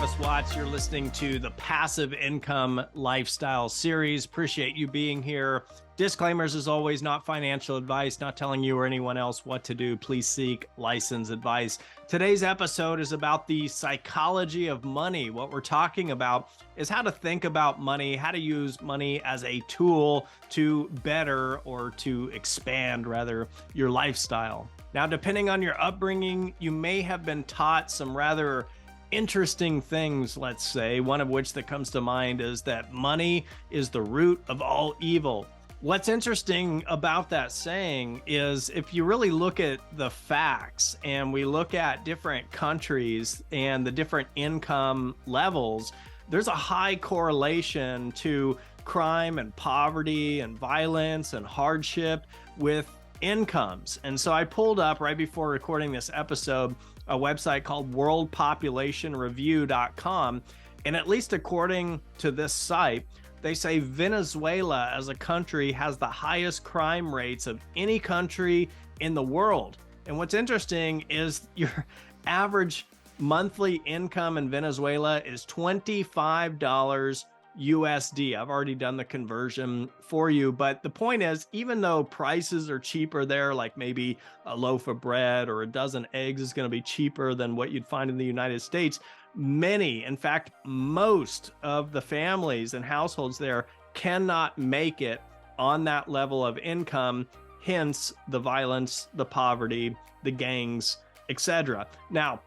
Travis Watts. You're listening to the Passive Income Lifestyle Series. Appreciate you being here. Disclaimers, as always, not financial advice, not telling you or anyone else what to do. Please seek licensed advice. Today's episode is about the psychology of money. What we're talking about is how to think about money, how to use money as a tool to better or to expand, rather, your lifestyle. Now, depending on your upbringing, you may have been taught some rather interesting things, let's say. One of which that comes to mind is that money is the root of all evil. What's interesting about that saying is if you really look at the facts and we look at different countries and the different income levels, there's a high correlation to crime and poverty and violence and hardship with incomes. And so I pulled up right before recording this episode a website called worldpopulationreview.com. And at least according to this site, they say Venezuela as a country has the highest crime rates of any country in the world. And what's interesting is your average monthly income in Venezuela is $25 USD. I've already done the conversion for you, but the point is, even though prices are cheaper there, like maybe a loaf of bread or a dozen eggs is going to be cheaper than what you'd find in the United States, many, in fact, most of the families and households there cannot make it on that level of income, hence the violence, the poverty, the gangs, etc. Now,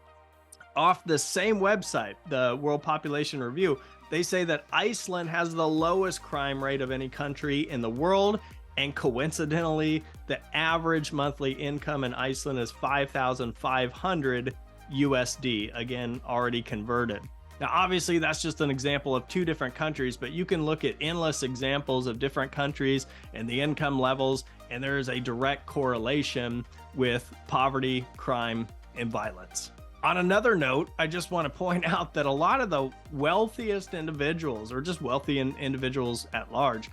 off the same website, the World Population Review, they say that Iceland has the lowest crime rate of any country in the world. And coincidentally, the average monthly income in Iceland is $5,500 USD, again, already converted. Now, obviously, that's just an example of two different countries, but you can look at endless examples of different countries and the income levels, and there is a direct correlation with poverty, crime, and violence. On another note, I just want to point out that a lot of the wealthiest individuals, or just wealthy individuals at large,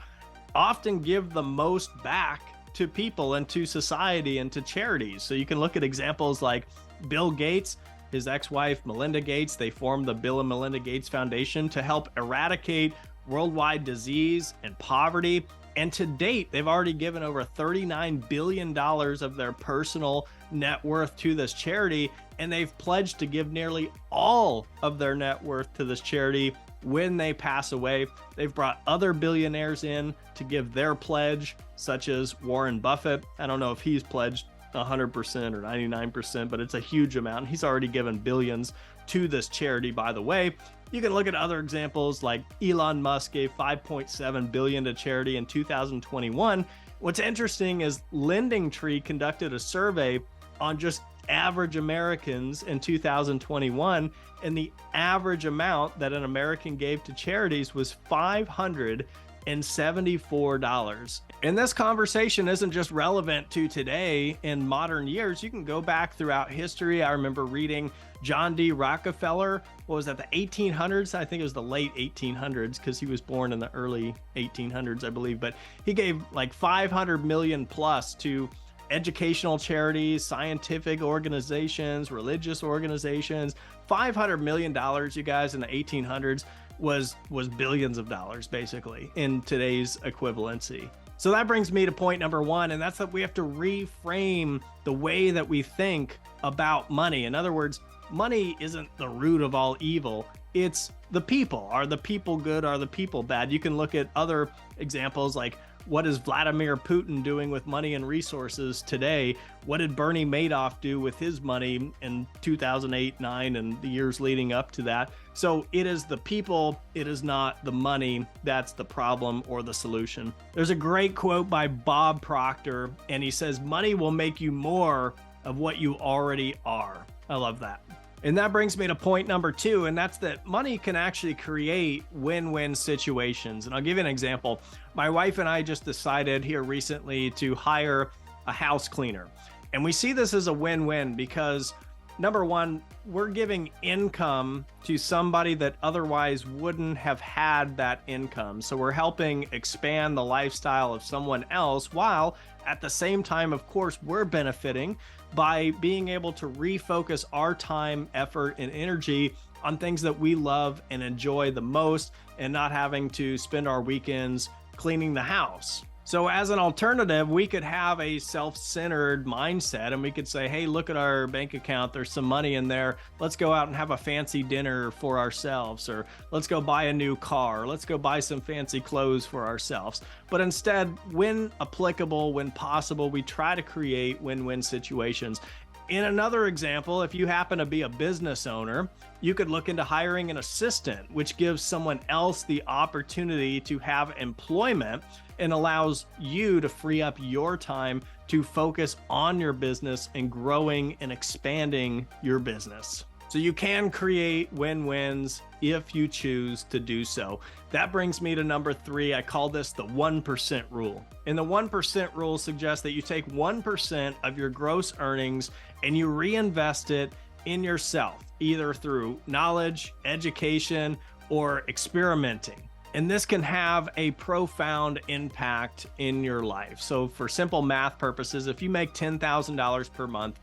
often give the most back to people and to society and to charities. So you can look at examples like Bill Gates, his ex-wife Melinda Gates. They formed the Bill and Melinda Gates Foundation to help eradicate worldwide disease and poverty. And to date, they've already given over $39 billion of their personal net worth to this charity, and they've pledged to give nearly all of their net worth to this charity when they pass away. They've brought other billionaires in to give their pledge, such as Warren Buffett. I don't know if he's pledged 100% or 99%, but it's a huge amount. He's already given billions to this charity, by the way. You can look at other examples like Elon Musk gave $5.7 billion to charity in 2021. What's interesting is Lending Tree conducted a survey on just average Americans in 2021, and the average amount that an American gave to charities was $574. And this conversation isn't just relevant to today in modern years. You can go back throughout history. I remember reading John D. Rockefeller, what was that, the 1800s? I think it was the late 1800s because he was born in the early 1800s, I believe. But he gave like 500 million plus to educational charities, scientific organizations, religious organizations. $500 million, you guys, in the 1800s was billions of dollars, basically, in today's equivalency. So that brings me to point number one, and that's that we have to reframe the way that we think about money. In other words, money isn't the root of all evil. It's the people. Are the people good? Are the people bad? You can look at other examples like, what is Vladimir Putin doing with money and resources today? What did Bernie Madoff do with his money in 2008, 9, and the years leading up to that? So it is the people, it is not the money that's the problem or the solution. There's a great quote by Bob Proctor, and he says, "Money will make you more of what you already are." I love that. And that brings me to point number two, and that's that money can actually create win-win situations. And I'll give you an example. My wife and I just decided here recently to hire a house cleaner. And we see this as a win-win because, number one, we're giving income to somebody that otherwise wouldn't have had that income. So we're helping expand the lifestyle of someone else, while at the same time, of course, we're benefiting by being able to refocus our time, effort, and energy on things that we love and enjoy the most, and not having to spend our weekends cleaning the house. So as an alternative, we could have a self-centered mindset and we could say, hey, look at our bank account. There's some money in there. Let's go out and have a fancy dinner for ourselves, or let's go buy a new car. Let's go buy some fancy clothes for ourselves. But instead, when applicable, when possible, we try to create win-win situations. In another example, if you happen to be a business owner, you could look into hiring an assistant, which gives someone else the opportunity to have employment and allows you to free up your time to focus on your business and growing and expanding your business. So you can create win-wins if you choose to do so. That brings me to number 3. I call this the 1% rule. And the 1% rule suggests that you take 1% of your gross earnings and you reinvest it in yourself, either through knowledge, education, or experimenting. And this can have a profound impact in your life. So for simple math purposes, if you make $10,000 per month,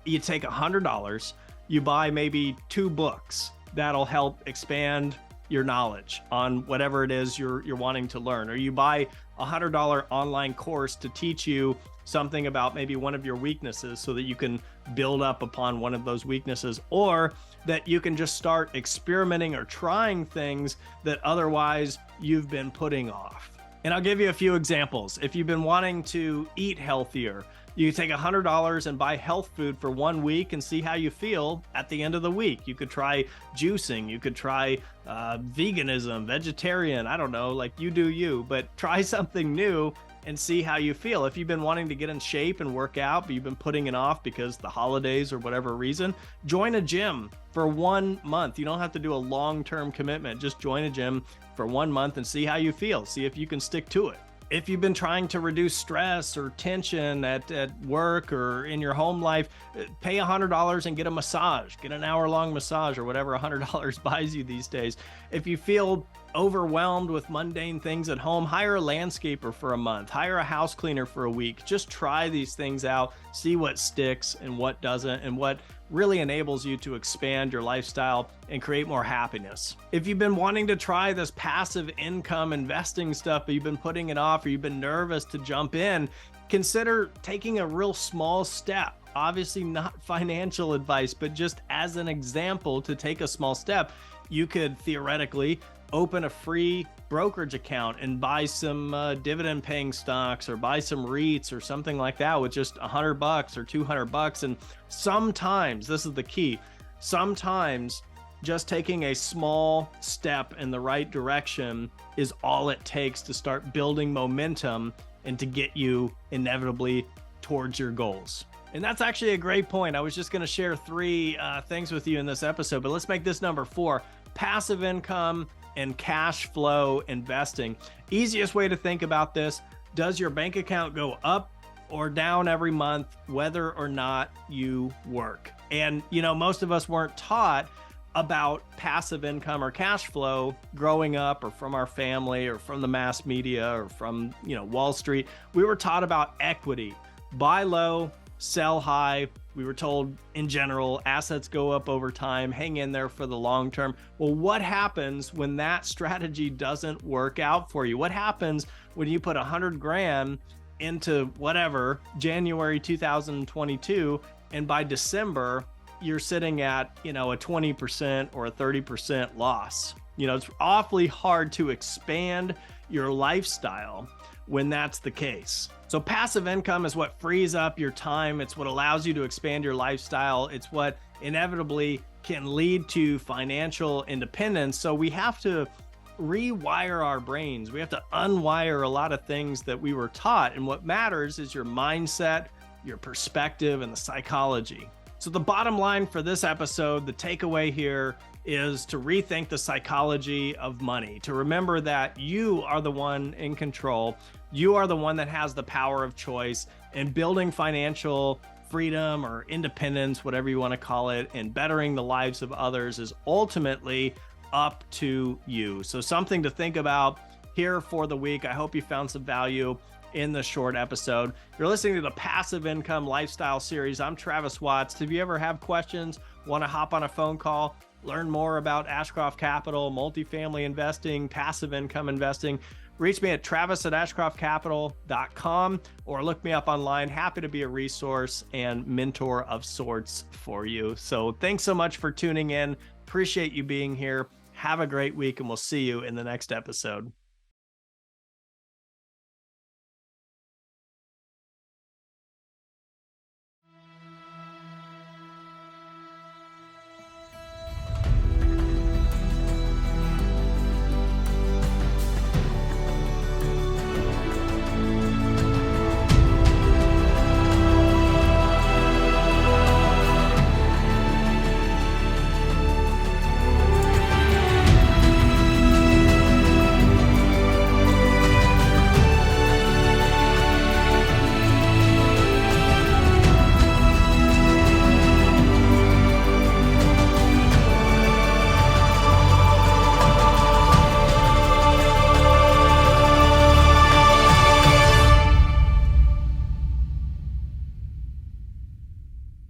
you take $100, you buy maybe 2 books that'll help expand your knowledge on whatever it is you're wanting to learn, or you buy a $100 online course to teach you something about maybe one of your weaknesses so that you can build up upon one of those weaknesses, or that you can just start experimenting or trying things that otherwise you've been putting off. And I'll give you a few examples. If you've been wanting to eat healthier, you can take $100 and buy health food for 1 week and see how you feel at the end of the week. You could try juicing, you could try veganism, vegetarian, I don't know, like you do you, but try something new and see how you feel. If you've been wanting to get in shape and work out, but you've been putting it off because the holidays or whatever reason, join a gym for 1 month. You don't have to do a long-term commitment. Just join a gym for 1 month and see how you feel. See if you can stick to it. If you've been trying to reduce stress or tension at work or in your home life, pay $100 and get a massage, get an hour-long massage or whatever $100 buys you these days. If you feel overwhelmed with mundane things at home, hire a landscaper for a month, hire a house cleaner for a week. Just try these things out, see what sticks and what doesn't, and what really enables you to expand your lifestyle and create more happiness. If you've been wanting to try this passive income investing stuff, but you've been putting it off or you've been nervous to jump in, consider taking a real small step. Obviously not financial advice, but just as an example to take a small step. You could theoretically open a free brokerage account and buy some dividend paying stocks, or buy some REITs or something like that with just $100 or $200. And sometimes, this is the key, sometimes just taking a small step in the right direction is all it takes to start building momentum and to get you inevitably towards your goals. And that's actually a great point. I was just going to share 3 things with you in this episode, but let's make this number 4. Passive income and cash flow investing. Easiest way to think about this: does your bank account go up or down every month, whether or not you work? And most of us weren't taught about passive income or cash flow growing up, or from our family, or from the mass media, or from Wall Street. We were taught about equity: buy low, sell high. We were told, in general, assets go up over time, hang in there for the long term. Well, what happens when that strategy doesn't work out for you? What happens when you put 100 grand into whatever, January 2022, and by December, you're sitting at, a 20% or a 30% loss? It's awfully hard to expand your lifestyle when that's the case. So passive income is what frees up your time. It's what allows you to expand your lifestyle. It's what inevitably can lead to financial independence. So we have to rewire our brains. We have to unwire a lot of things that we were taught. And what matters is your mindset, your perspective, and the psychology. So the bottom line for this episode, the takeaway here, is to rethink the psychology of money, to remember that you are the one in control. You are the one that has the power of choice, and building financial freedom or independence, whatever you want to call it, and bettering the lives of others is ultimately up to you. So something to think about here for the week. I hope you found some value in the short episode. You're listening to the Passive Income Lifestyle Series. I'm Travis Watts. If you ever have questions, want to hop on a phone call, learn more about Ashcroft Capital, multifamily investing, passive income investing, reach me at travis@ashcroftcapital.com or look me up online. Happy to be a resource and mentor of sorts for you. So thanks so much for tuning in. Appreciate you being here. Have a great week, and we'll see you in the next episode.